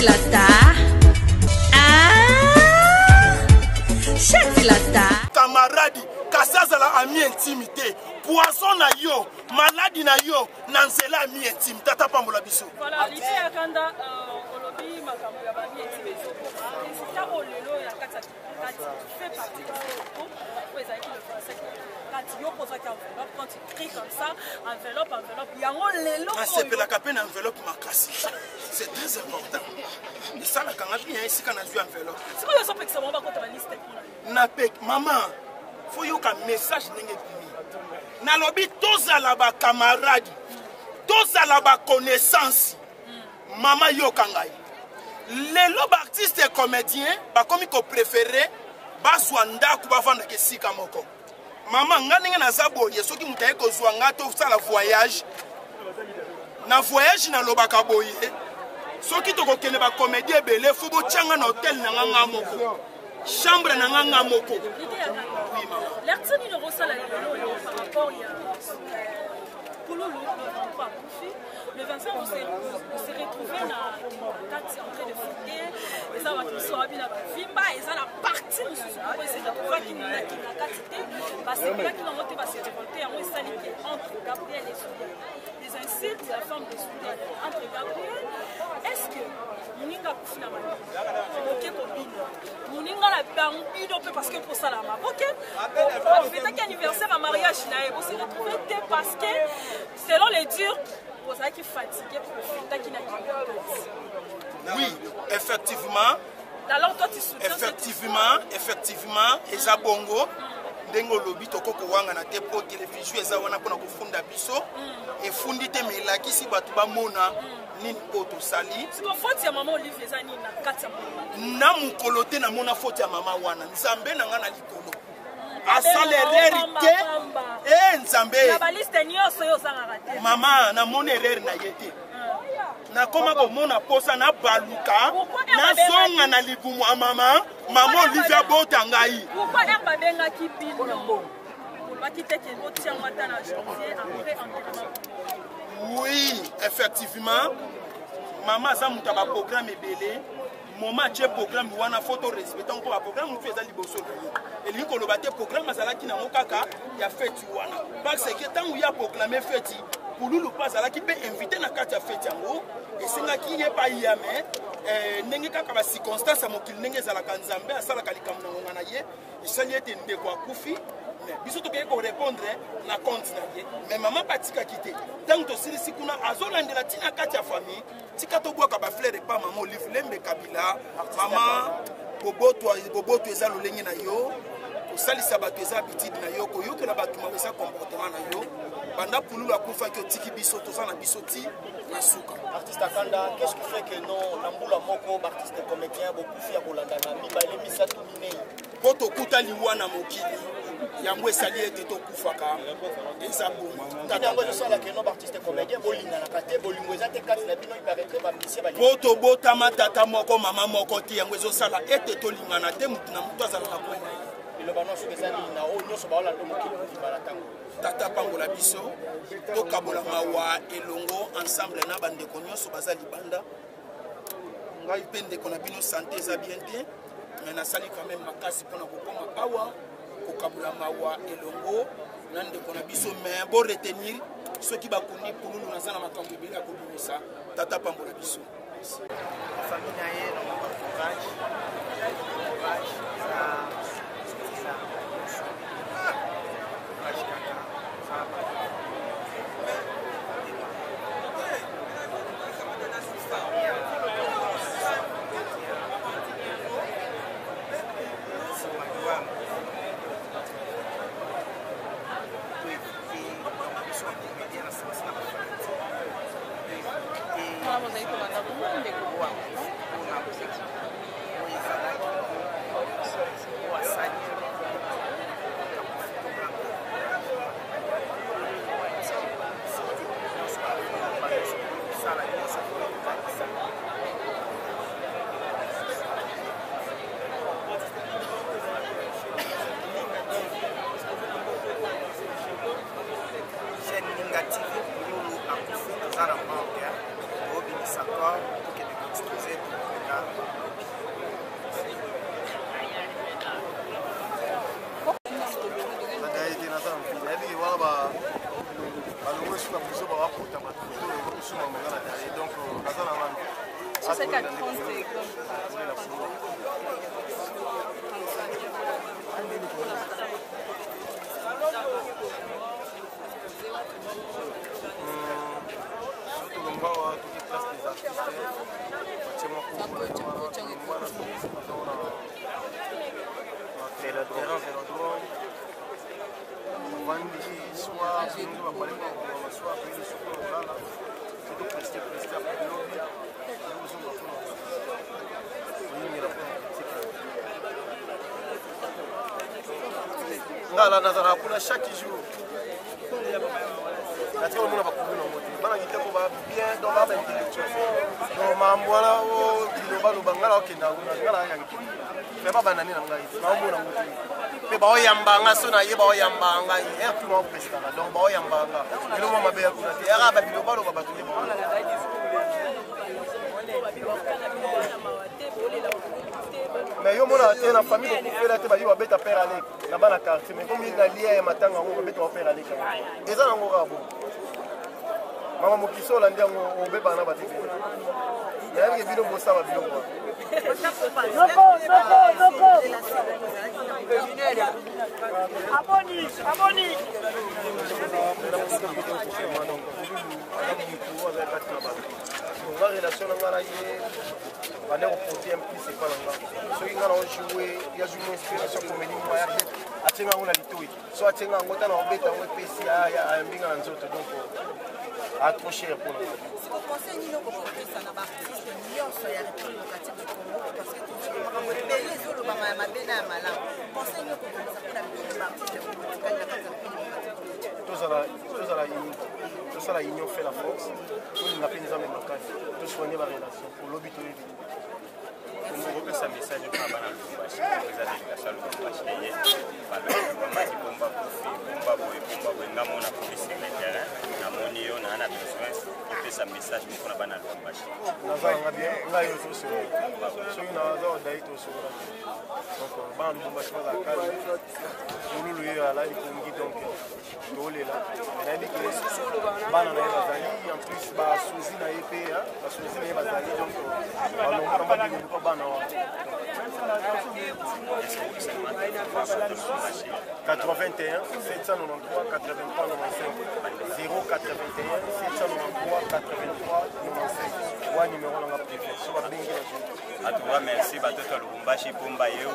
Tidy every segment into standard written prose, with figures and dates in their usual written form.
Chatilata. Chatilata. Camarade, Kassazala a mis intimité. Poisson na yo, maladie na yo, nanzela mi intime. Tata Pambola Bisso. Voilà, l'idée est quand Olobi Makambu a mis intime. C'est ça, Olelo et la Katsa fait partie de ce groupe. Quand il pose enveloppe, quand il crie comme ça, enveloppe, il y a un lélo. C'est la capine enveloppe ma casse. C'est très important. Et ça, la canapé, ici, quand on a vu enveloppe. C'est quoi ça que ça va contre la liste? Napek, maman, faut y avoir un message. Na lobi toza la ba camarade, toza la ba connaissance. Maman yo kangai. Les lob artistes et comédiens, ba comme ko préféré, ba swanda ku ba vanda ke sika moko. Maman ngani na zabo yeso ki mutaye ko zwanga to sala voyage. Na voyage na lobaka boye. Soki to ko kene ba comédien belé fo bo tianga na hôtel na nganga moko. Chambre na nganga moko. L'artiste ne reçoit la par rapport à Pouloulou, le 25 on s'est retrouvé dans 4 en train de fêter et ça va tout soit bien Vimba et ça la partie où c'est de pouvoir qui n'a quantité parce que là qui n'ont pas se révolter en sali entre Gabriel et Soudan les insultes la femme de Soudan entre Gabriel est-ce que Moninga Koufina Mani ok Kobino Moninga la bambino parce que pour ça la ma ok on fait un anniversaire à mariage là et vous se retrouvez parce que selon les durs vous savez qui fatigué pour le fait qui n'a pas oui effectivement alors toi tu soutiens effectivement eza bongo ndengo lobi tokoko wanga na te po télévision eza wana pona kufunda biso efundi te melaki si batu bamona nini po tosali si ko faute ya maman Olivier eza nini na kati ya na mukolo te na mona faute ya mama wana nzambe na nga na likolo asalererite nzambe na baliste nyonso yo zanga te mama na mona erreur na yete na koma ko mona posa na baluka na zonga na libumu a mama Olivia bota ngai pourquoi erba benga ki bino bakite ke botia ngata na janvier après enterrement oui effectivement mama za muta ba programme ebele moment che programme wana photo respectant ko ba programme mu feza liboso et li ko lo baté programme azala ki na ngokaka ya fête wana parce que tant ya proclamer fête Pouloulou pas ala ki pe invité na kati ya fête yango et singa ki ye pa yame ndenge kaka ba circonstance mokili ndenge zala kanzambe asala kalikamna ngona ye isali ete ndeko akufi mais biso to ke ko répondre na compte na ye mais maman patika kité tant to sili sikuna azolandela tina kati ya famille tika to boka ba fleur et pas maman Olive Lembe Kabila maman boboto eza lolenge na yo osalisa bato eza habitude na yo koyokela bato eza comportement na yo banda Pouloulou akufa ki otiki biso toza na biso ti na suka artiste Akanda qu'est-ce qui fait que non na mbula moko artiste comédien bokufi ya kolanda na mibale misatu minei po tokuta liwa na mokili yango esali ete tokufaka eza bongo yango ezosala ke no artiste comédien bolingana te bolingo eza te kati na bino iparetre bamisie bali po tobotama tata moko mama moko te yango ezosala ete tolingana te mutu na mutu azalaka kwena Tata Pambola Bisso, Tokabola Mawa Elongo, ensemble na bandeko nyonso baza libanda. Ngai pende kona bino santé za bien te, mais na sali quand même makasi pona kokoma awa, Tokabola Mawa Elongo, nande kona biso mais bon retenir ceux qui bakuni Pouloulou na sana makambo bila ko bimisa Tata Pambola Bisso. La famille naye na mon entourage. Pouloulou akufi tozala manke obimisa corps toke de construire c'est qu'à 30 ngala nazara kuna chaque jour natiko mona bakubuna moto bana kiteko ba bien dans la intellectuel donc mambwana o diloba lo bangala okenda ngala ya kiteko mais ba banani na ngai na mona moto pe ba oyambanga so na ye ba oyambanga hier tout mon prestana donc ba oyambanga ilo mo mabe ya kuna te era ba biloba lo ba batuye ba mais yo mona te na famille ko fela te ba yo beta père avec na bana quartier mais comme il na lié ya matanga ngo beta père avec eza na ngo rabo mama mokiso la ndia ngo beba na ba te ya ngi bilo bosa ba bilo ko noko aboni la relation na on est au portier plus c'est pas là ceux qui ont joué il y a une inspiration comédie moi a tenga on la litoi soit tenga on ta na beta on pesi ya mbinga nzoto donc a trop cher pour nous si vous pensez ni non pour ça na ba artiste nyonso ya représentatif du Congo parce que tout le pays zolo ba ma bena mala pensez ni pour ça pour la artiste tout ça la union fait la force pour nous appeler des hommes locaux tout soigner la relation pour l'obito on sa message kwa bana Lubumbashi za délégation Lubumbashi ye balo Lubumbashi bomba boy ngamona police sur le terrain na moni yo na besoin et sa message pour na bana Lubumbashi nazanga bien ngayo to so ina za dai to so donc bana Lubumbashi ba kala mululu yo ala ikungi donc tolela na ndi que bana na bazali en plus ba suzi na EPA ba suzi na bazali donc balonga ba ndi ko bana 81 793 83 95 081 793 83 95 wa numéro na privé so ba bengi na à toi merci batoto Lubumbashi pomba yeu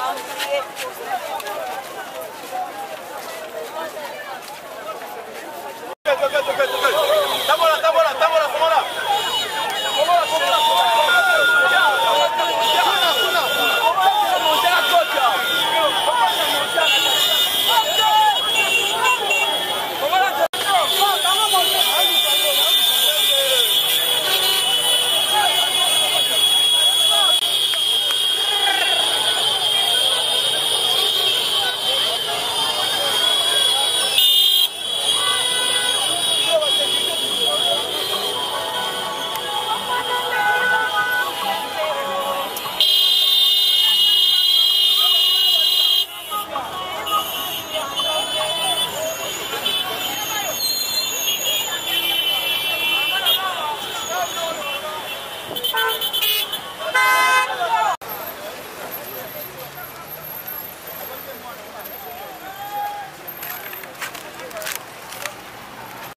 calendrier